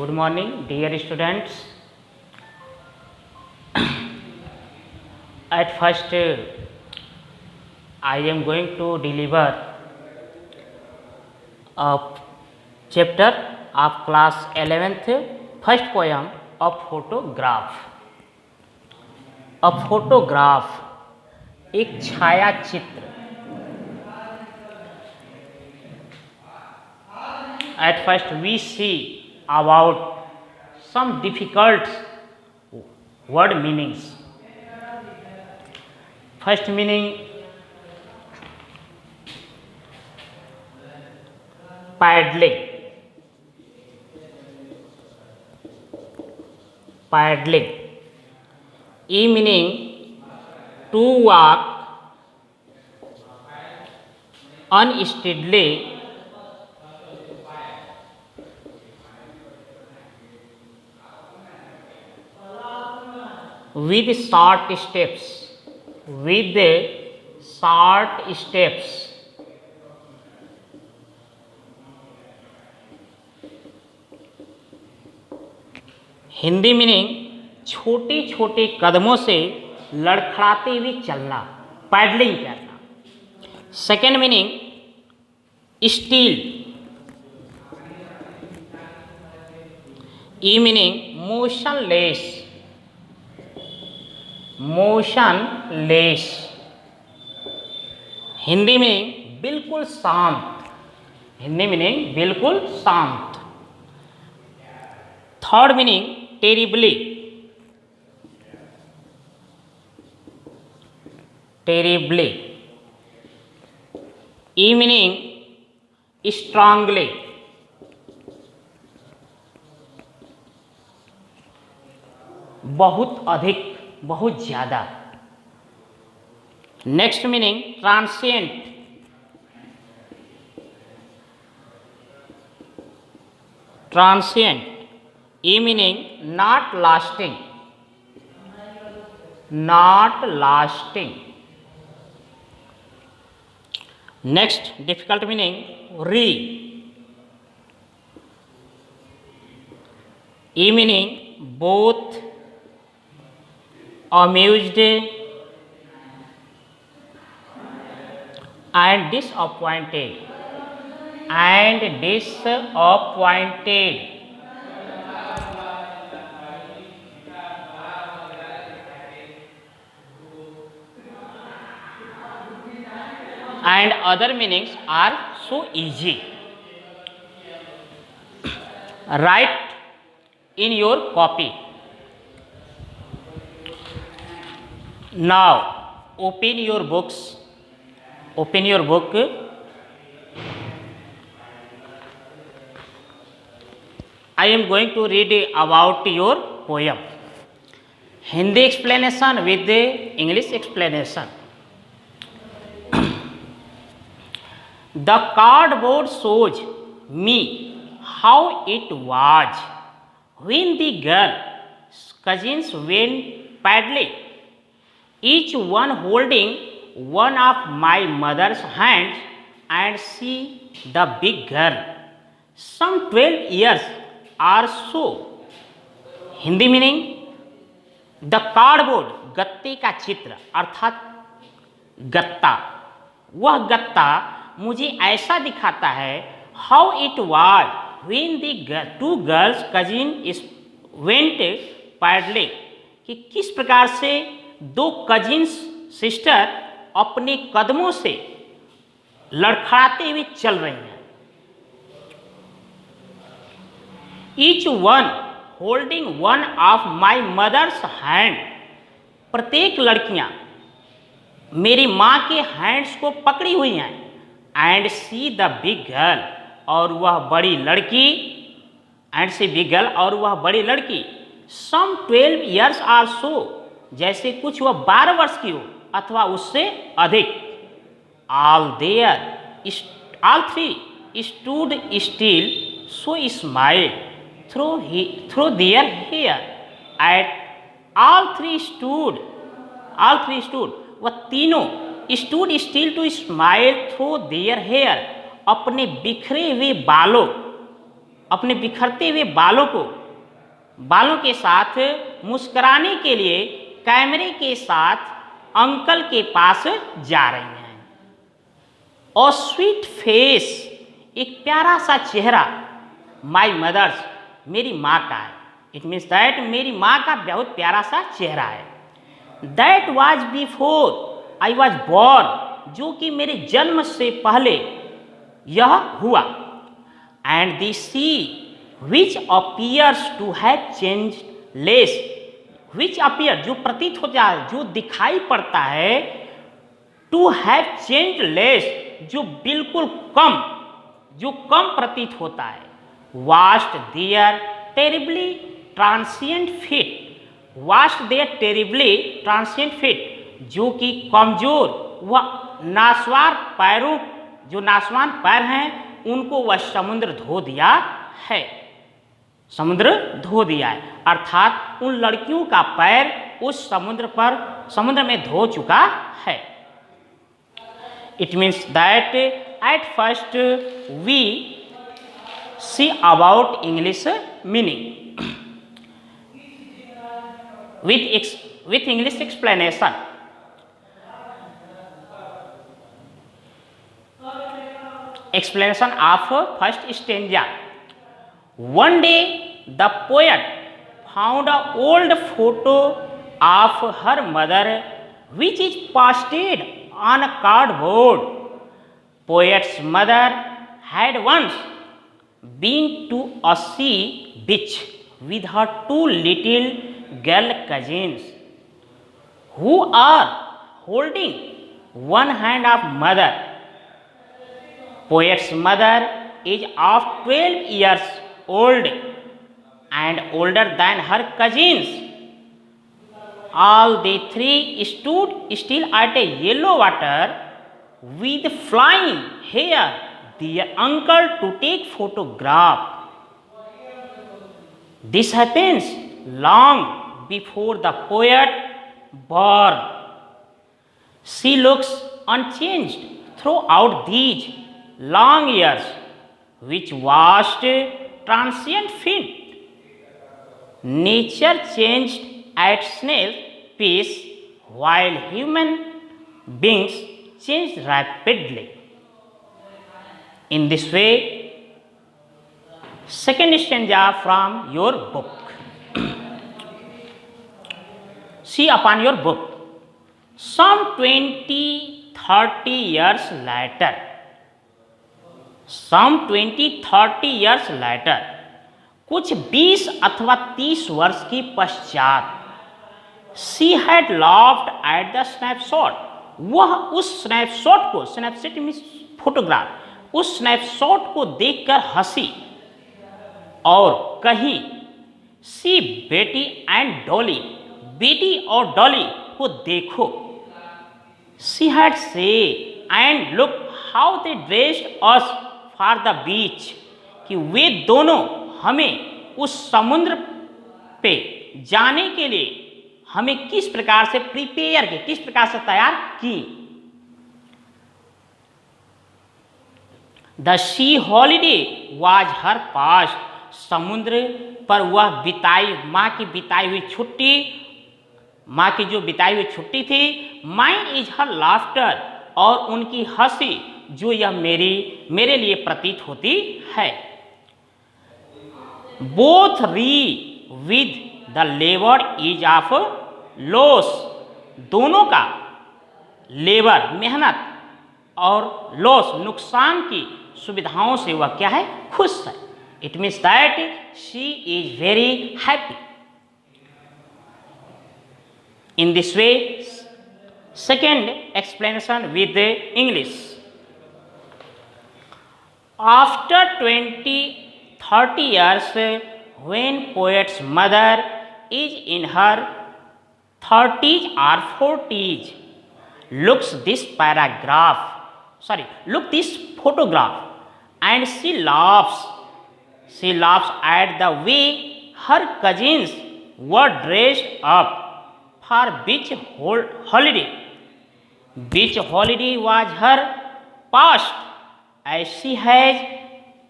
Good morning, dear students. At first, I am going to deliver a chapter of class 11th, first poem of photograph. A photograph, एक छाया चित्र. At first, we see about some difficult word meanings. First meaning, paddling. Paddling. E meaning to walk unsteadily with short steps. With short steps. Hindi meaning छोटे छोटे कदमों से लड़खड़ाते हुए चलना, paddling करना. Second meaning still. E meaning motionless. Motionless. Hindi में बिल्कुल शांत. हिंदी मीनिंग बिल्कुल शांत. Third meaning terribly. Terribly. E meaning strongly. बहुत अधिक, बहुत ज्यादा. Next meaning transient. Transient. E meaning not lasting. Not lasting. Next difficult meaning wry. E meaning both amused and disappointed. And disappointed. And other meanings are so easy. Write in your copy. Now open your books. Open your book. I am going to read about your poem. Hindi explanation with the English explanation. The cardboard shows me how it was when the cousins went paddling, each one holding one of my mother's hands, and see the big girl, some 12 years or so. Hindi meaning the cardboard, गत्ते का चित्र अर्थात गत्ता. वह गत्ता मुझे ऐसा दिखाता है how it was when the two girls cousin went paddling, कि किस प्रकार से दो कजिन्स सिस्टर अपने कदमों से लड़खड़ाते हुए चल रही हैं. Each one holding one of my mother's hand. प्रत्येक लड़कियां मेरी माँ के हैंड्स को पकड़ी हुई हैं. And see the big girl, और वह बड़ी लड़की. एंड सी बिग गर्ल, और वह बड़ी लड़की. सम 12 ईयर्स आर सो, जैसे कुछ वह 12 वर्ष की हो अथवा उससे अधिक. All three stood still so smile through their hair. At all three stood, वह तीनों stood still to smile through their hair, अपने बिखरे हुए बालों अपने बिखरते हुए बालों के साथ मुस्कुराने के लिए कैमरे के साथ अंकल के पास जा रही हैं। और स्वीट फेस, एक प्यारा सा चेहरा, माई मदर्स, मेरी माँ का है। इट मीन्स दैट मेरी माँ का बहुत प्यारा सा चेहरा है। That was before I was born, जो कि मेरे जन्म से पहले यह हुआ। And the sea which appears to have changed less, which appear, जो प्रतीत हो जाए, जो दिखाई पड़ता है, टू हैव चेंज्ड लेस, जो बिल्कुल कम प्रतीत होता है। Vast there terribly transient fit, vast there terribly transient fit, जो कि कमजोर व नासवार पैरों, जो नासवान पैर हैं, उनको वह समुद्र धो दिया है, समुद्र धो दिया है। अर्थात उन लड़कियों का पैर उस समुद्र में धो चुका है। It means that at first we see about English meaning with English explanation. Explanation of first stanza. One day the poet found an old photo of her mother which is pasted on a cardboard. Poet's mother had once been to a sea beach with her two little girl cousins, who are holding one hand of mother. Poet's mother is of 12 years old and older than her cousins. All the three stood still at a yellow water with flying hair, their uncle to take photograph. This happens long before the poet born. She looks unchanged throughout these long years, which vast transient fit. Nature changed at snail's pace, while human beings changed rapidly. In this way, second stanza from your book. See upon your book. Some 20-30 years later, कुछ 20 अथवा 30 वर्ष के पश्चात, She had laughed at the snapshot. वह उस snapshot को, snapshot means photograph, उस snapshot को देखकर हंसी और कही, सी बेटी एंड डॉली, बेटी और डॉली को देखो. She had said and look how they dressed us for the beach, कि वे दोनों हमें उस समुद्र पे जाने के लिए हमें किस प्रकार से प्रिपेयर की, किस प्रकार से तैयार की. The C holiday was her past, समुद्र पर वह बिताई, माँ की बिताई हुई छुट्टी, माँ की जो बिताई हुई छुट्टी थी. माइन इज हर लाफ्टर, और उनकी हंसी जो यह मेरे लिए प्रतीत होती है. बोथ री with the labour is of loss, दोनों का लेबर मेहनत और लॉस नुकसान की सुविधाओं से वह क्या है, खुश है. It means that she is very happy. In this way second explanation with English. After 20-30 years, when poet's mother is in her 30s or 40s, look this photograph, and she laughs at the way her cousins were dressed up for beach holiday. Beach holiday was her past, as she has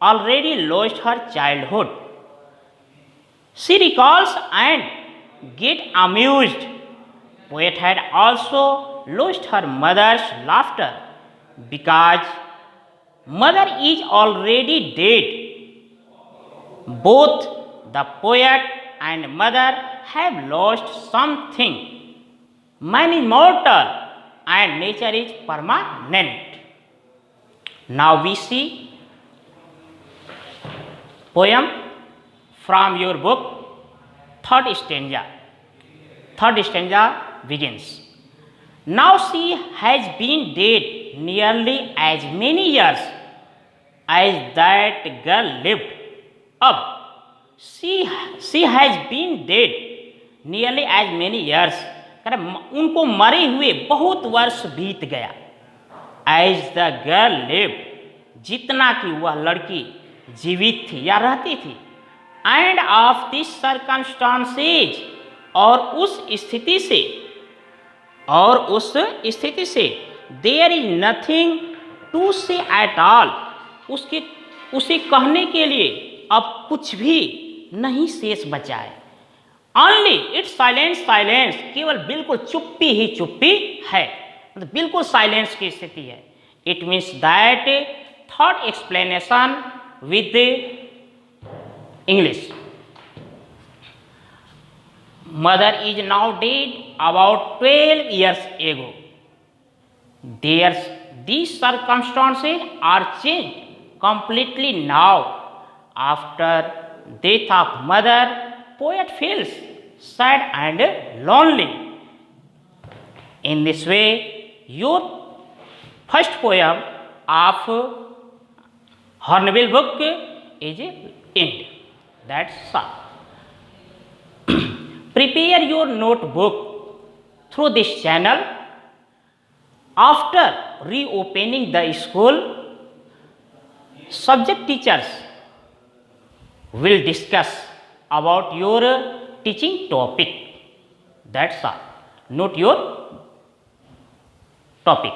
already lost her childhood. She recalls and get amused. Poet had also lost her mother's laughter because mother is already dead. Both the poet and mother have lost something. Man is mortal and nature is permanent. Now we see poem from your book, third stanza. Third stanza begins. Now she has been dead nearly as many years as that girl lived. अब she has been dead nearly as many years, उनको मरे हुए बहुत वर्ष बीत गया. As the girl lived, जितना कि वह लड़की जीवित थी या रहती थी. And of this circumstances, और उस स्थिति से there is nothing to say at all, उसे कहने के लिए अब कुछ भी नहीं शेष बचा है. Only it's silence, केवल बिल्कुल चुप्पी ही चुप्पी है, मतलब बिल्कुल साइलेंस की स्थिति है. It means that third explanation with English. Mother is now dead about 12 years ago. These circumstances are changed completely now. After death of mother, poet feels sad and lonely. In this way, your first poem of Hornbill book is end. That's all. Prepare your notebook through this channel. After reopening the school, subject teachers will discuss about your teaching topic. That's all. Note your topic.